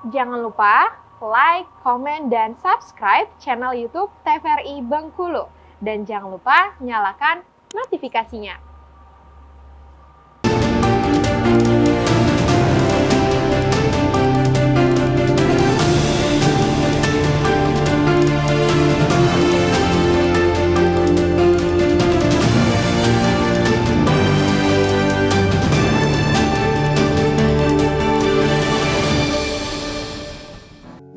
Jangan lupa like, komen, dan subscribe channel YouTube TVRI Bengkulu. Dan jangan lupa nyalakan notifikasinya.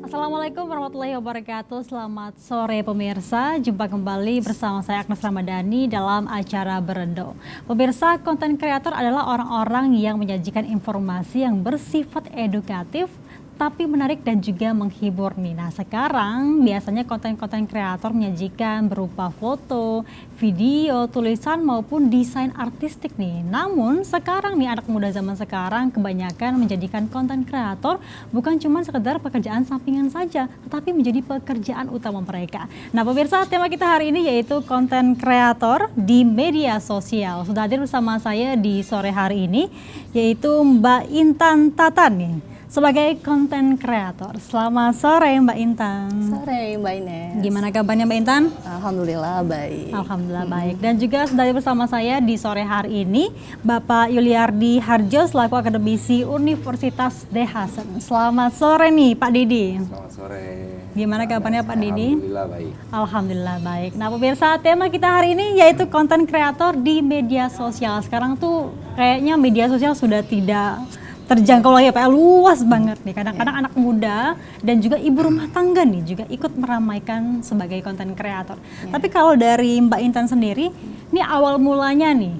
Assalamualaikum warahmatullahi wabarakatuh. Selamat sore pemirsa. Jumpa kembali bersama saya Agnes Ramadhani dalam acara Berendo. Pemirsa, konten kreator adalah orang-orang yang menyajikan informasi yang bersifat edukatif tapi menarik dan juga menghibur nih. Nah, sekarang biasanya konten-konten kreator menyajikan berupa foto, video, tulisan maupun desain artistik nih. Namun sekarang nih anak muda zaman sekarang kebanyakan menjadikan konten kreator bukan cuma sekedar pekerjaan sampingan saja, tetapi menjadi pekerjaan utama mereka. Nah, pemirsa, tema kita hari ini yaitu konten kreator di media sosial. Sudah hadir bersama saya di sore hari ini yaitu Mbak Intan Tatan nih, sebagai konten kreator. Selamat sore Mbak Intan. Sore Mbak Ines. Gimana kabarnya Mbak Intan? Alhamdulillah baik. Alhamdulillah baik. Dan juga sudah bersama saya di sore hari ini Bapak Yuliardi Harjo selaku akademisi Universitas D. Hasan. Selamat sore nih Pak Didi. Selamat sore. Gimana kabarnya Pak Didi? Alhamdulillah baik. Alhamdulillah baik. Nah pemirsa, tema kita hari ini yaitu konten kreator di media sosial. Sekarang tuh kayaknya media sosial sudah tidak terjangkau lagi Pak, luas banget nih. Kadang-kadang anak muda dan juga ibu rumah tangga nih juga ikut meramaikan sebagai konten kreator. Tapi kalau dari Mbak Intan sendiri, ini awal mulanya nih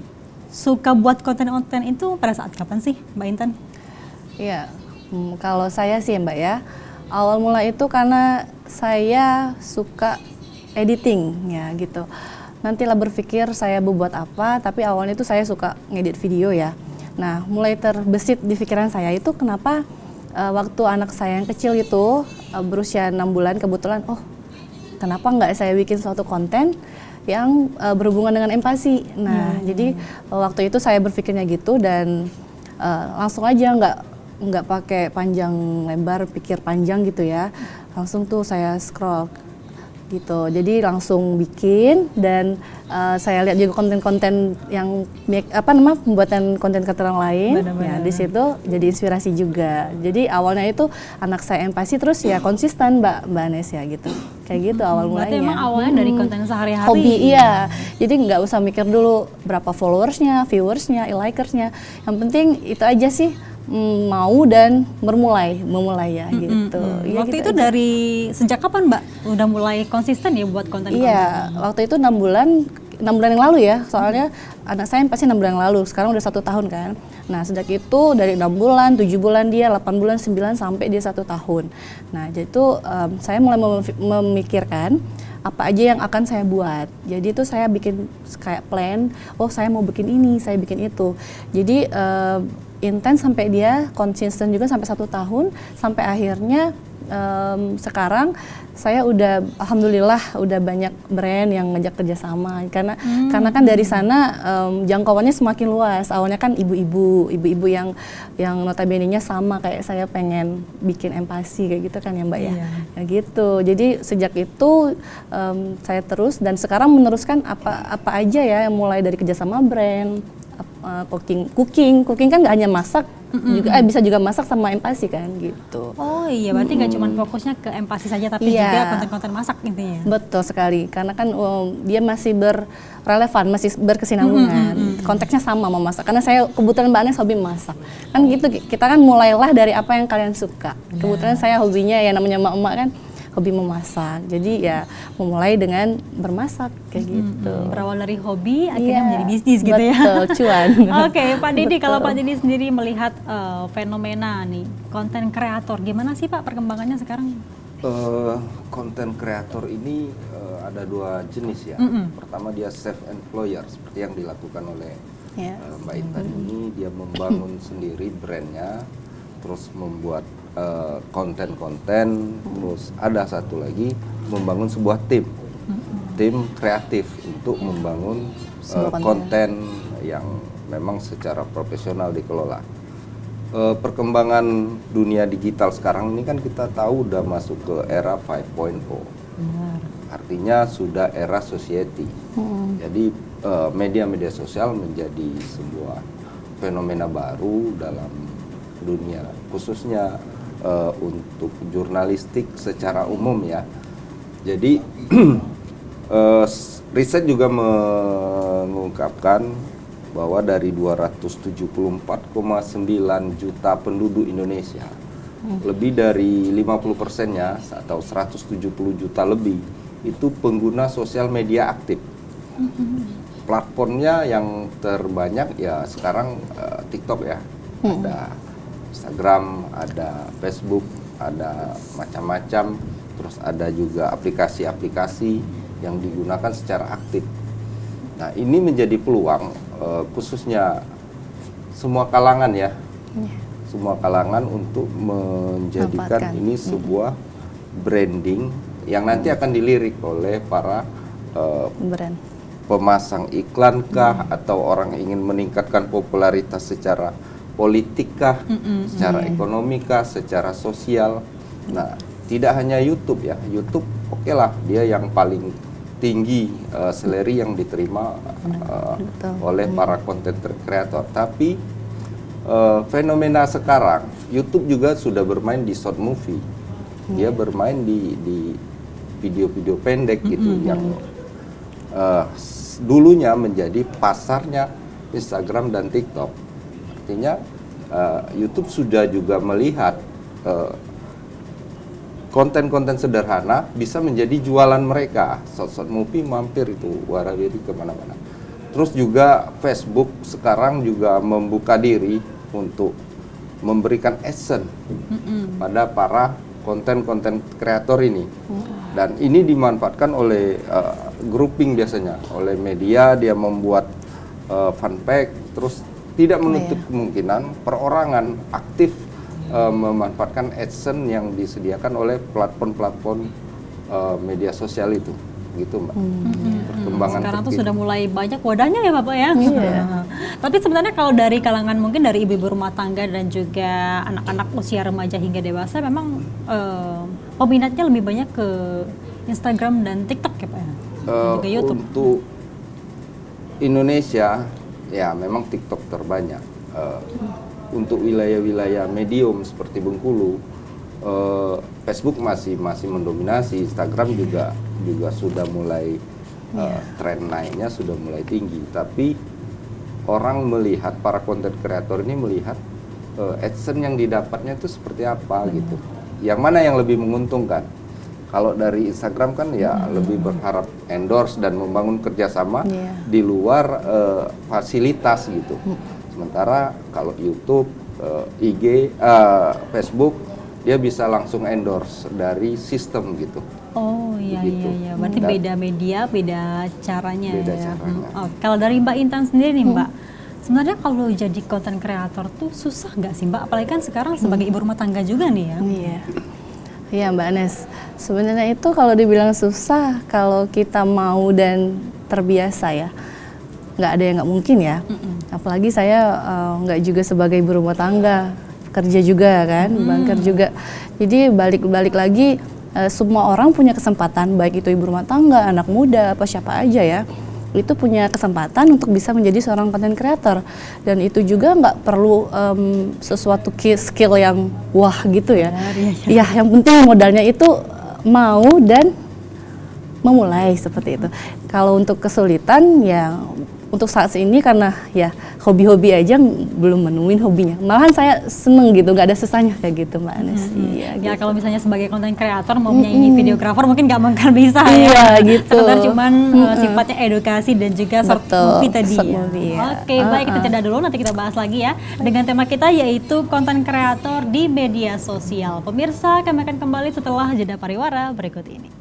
suka buat konten-konten itu pada saat kapan sih Mbak Intan? Iya, kalau saya sih Mbak ya, awal mula itu karena saya suka editing ya gitu. Nantilah berpikir saya berbuat apa, tapi awalnya itu saya suka ngedit video ya. Nah, mulai terbesit di pikiran saya itu kenapa waktu anak saya yang kecil itu berusia 6 bulan kebetulan, oh kenapa nggak saya bikin suatu konten yang berhubungan dengan empati. Nah, jadi waktu itu saya berpikirnya gitu dan langsung aja nggak pakai panjang lebar, pikir panjang gitu ya. Langsung tuh saya scroll gitu, jadi langsung bikin dan saya lihat juga konten-konten yang pembuatan konten kreator yang lain. Ya di situ jadi inspirasi juga. Jadi awalnya itu anak saya empati terus ya konsisten Mbak Nes ya gitu, kayak gitu awal mulanya. Berarti emang awalnya dari konten sehari-hari? Hobi iya, jadi nggak usah mikir dulu berapa followersnya, viewersnya, likersnya. Yang penting itu aja sih, mau dan memulai ya gitu. Ya, waktu gitu itu aja. dari sejak kapan Mbak udah mulai konsisten ya buat konten-konten? Iya, waktu itu 6 bulan yang lalu ya, soalnya anak saya pasti 6 bulan yang lalu, sekarang udah 1 tahun kan. Nah sejak itu dari 6 bulan, 7 bulan dia, 8 bulan, 9 sampai dia 1 tahun. Nah jadi itu saya mulai memikirkan apa aja yang akan saya buat. Jadi itu saya bikin kayak plan, oh saya mau bikin ini, saya bikin itu. Jadi intens sampai dia konsisten juga sampai 1 tahun, sampai akhirnya sekarang saya udah alhamdulillah udah banyak brand yang ngajak kerjasama karena kan dari sana jangkauannya semakin luas. Awalnya kan ibu-ibu yang notabene-nya sama kayak saya pengen bikin empati kayak gitu kan ya Mbak ya. Ya gitu. Jadi sejak itu saya terus dan sekarang meneruskan apa aja ya, mulai dari kerjasama brand, cooking kan nggak hanya masak, juga bisa juga masak sama empati kan gitu. Oh iya, berarti nggak cuma fokusnya ke empati saja tapi juga konten-konten masak intinya. Betul sekali, karena kan dia masih berrelevan, masih berkesinambungan. Konteksnya sama mau masak, karena saya kebetulan Mbak Anes hobi masak. Kan gitu, kita kan mulailah dari apa yang kalian suka. Kebetulan saya hobinya ya namanya emak-emak kan, hobi memasak. Jadi ya memulai dengan bermasak kayak gitu. Berawal dari hobi akhirnya menjadi bisnis gitu ya. Betul, cuan. Oke, Pak Didi, kalau Pak Didi sendiri melihat fenomena nih konten kreator, gimana sih Pak perkembangannya sekarang? Konten kreator ini ada 2 jenis ya. Pertama dia self employer seperti yang dilakukan oleh Mbak Intan ini, dia membangun sendiri brandnya, terus membuat konten-konten, terus ada satu lagi membangun sebuah tim kreatif untuk membangun konten yang memang secara profesional dikelola. perkembangan dunia digital sekarang ini kan kita tahu udah masuk ke era 5.0. Artinya sudah era society. Jadi media-media sosial menjadi sebuah fenomena baru dalam dunia, khususnya untuk jurnalistik secara umum ya. Jadi riset juga mengungkapkan bahwa dari 274,9 juta penduduk Indonesia, lebih dari 50%-nya atau 170 juta lebih itu pengguna sosial media aktif. Platformnya yang terbanyak ya sekarang TikTok ya, ada Instagram, ada Facebook, ada macam-macam, terus ada juga aplikasi-aplikasi yang digunakan secara aktif. Nah, ini menjadi peluang khususnya semua kalangan ya, semua kalangan untuk menjadikan ini sebuah branding yang nanti akan dilirik oleh para Brand. pemasang iklan kah, atau orang ingin meningkatkan popularitas secara politik kah, secara ekonomi kah, secara sosial. Nah, tidak hanya YouTube ya, YouTube oke lah, dia yang paling tinggi salary yang diterima oleh para content creator. Tapi fenomena sekarang, YouTube juga sudah bermain di short movie. Dia bermain di video-video pendek gitu yang dulunya menjadi pasarnya Instagram dan TikTok. Artinya YouTube sudah juga melihat konten-konten sederhana bisa menjadi jualan mereka. Short movie mampir itu warawiri kemana-mana. Terus juga Facebook sekarang juga membuka diri untuk memberikan AdSense pada para konten-konten kreator ini. Dan ini dimanfaatkan oleh grouping biasanya, oleh media. Dia membuat fanpage, terus tidak menutup kemungkinan perorangan aktif memanfaatkan AdSense yang disediakan oleh platform-platform media sosial itu, gitu Mbak. Perkembangan sekarang tuh sudah mulai banyak wadahnya ya Bapak ya. Tapi sebenarnya kalau dari kalangan mungkin dari ibu-ibu rumah tangga dan juga anak-anak usia remaja hingga dewasa, memang peminatnya lebih banyak ke Instagram dan TikTok ya Pak ya? Dan juga YouTube. Untuk Indonesia ya memang TikTok terbanyak. Untuk wilayah-wilayah medium seperti Bengkulu, Facebook masih mendominasi. Instagram juga sudah mulai tren naiknya sudah mulai tinggi. Tapi orang melihat, para konten kreator ini melihat AdSense yang didapatnya itu seperti apa gitu. Yang mana yang lebih menguntungkan? Kalau dari Instagram kan ya lebih berharap endorse dan membangun kerjasama di luar fasilitas gitu. Sementara kalau YouTube, IG, Facebook, dia bisa langsung endorse dari sistem gitu. Oh iya Begitu. iya. Berarti beda media, beda caranya. Beda ya. caranya. Kalau dari Mbak Intan sendiri nih Mbak, sebenarnya kalau jadi konten kreator tuh susah nggak sih Mbak? Apalagi kan sekarang sebagai ibu rumah tangga juga nih ya. Iya Mbak Nes, sebenarnya itu kalau dibilang susah, kalau kita mau dan terbiasa ya, nggak ada yang nggak mungkin ya. Apalagi saya nggak juga sebagai ibu rumah tangga, kerja juga kan, banker juga. Jadi balik lagi, semua orang punya kesempatan, baik itu ibu rumah tangga, anak muda, apa siapa aja ya, itu punya kesempatan untuk bisa menjadi seorang content creator. Dan itu juga nggak perlu sesuatu skill yang wah gitu ya. Ya yang penting modalnya itu mau dan memulai seperti itu. Kalau untuk kesulitan ya untuk saat ini karena ya hobi-hobi aja belum menemuin hobinya. Malahan saya seneng gitu, nggak ada susahnya kayak gitu Mbak Anes. Iya. Ya kalau misalnya sebagai konten kreator mau menyanyi videografer mungkin nggak bakal bisa iya, ya. Gitu. Sekedar cuman sifatnya edukasi dan juga short movie tadi short ya. movie, ya. Oke, baik kita jeda dulu, nanti kita bahas lagi ya dengan tema kita yaitu konten kreator di media sosial. Pemirsa, kami akan kembali setelah jeda pariwara berikut ini.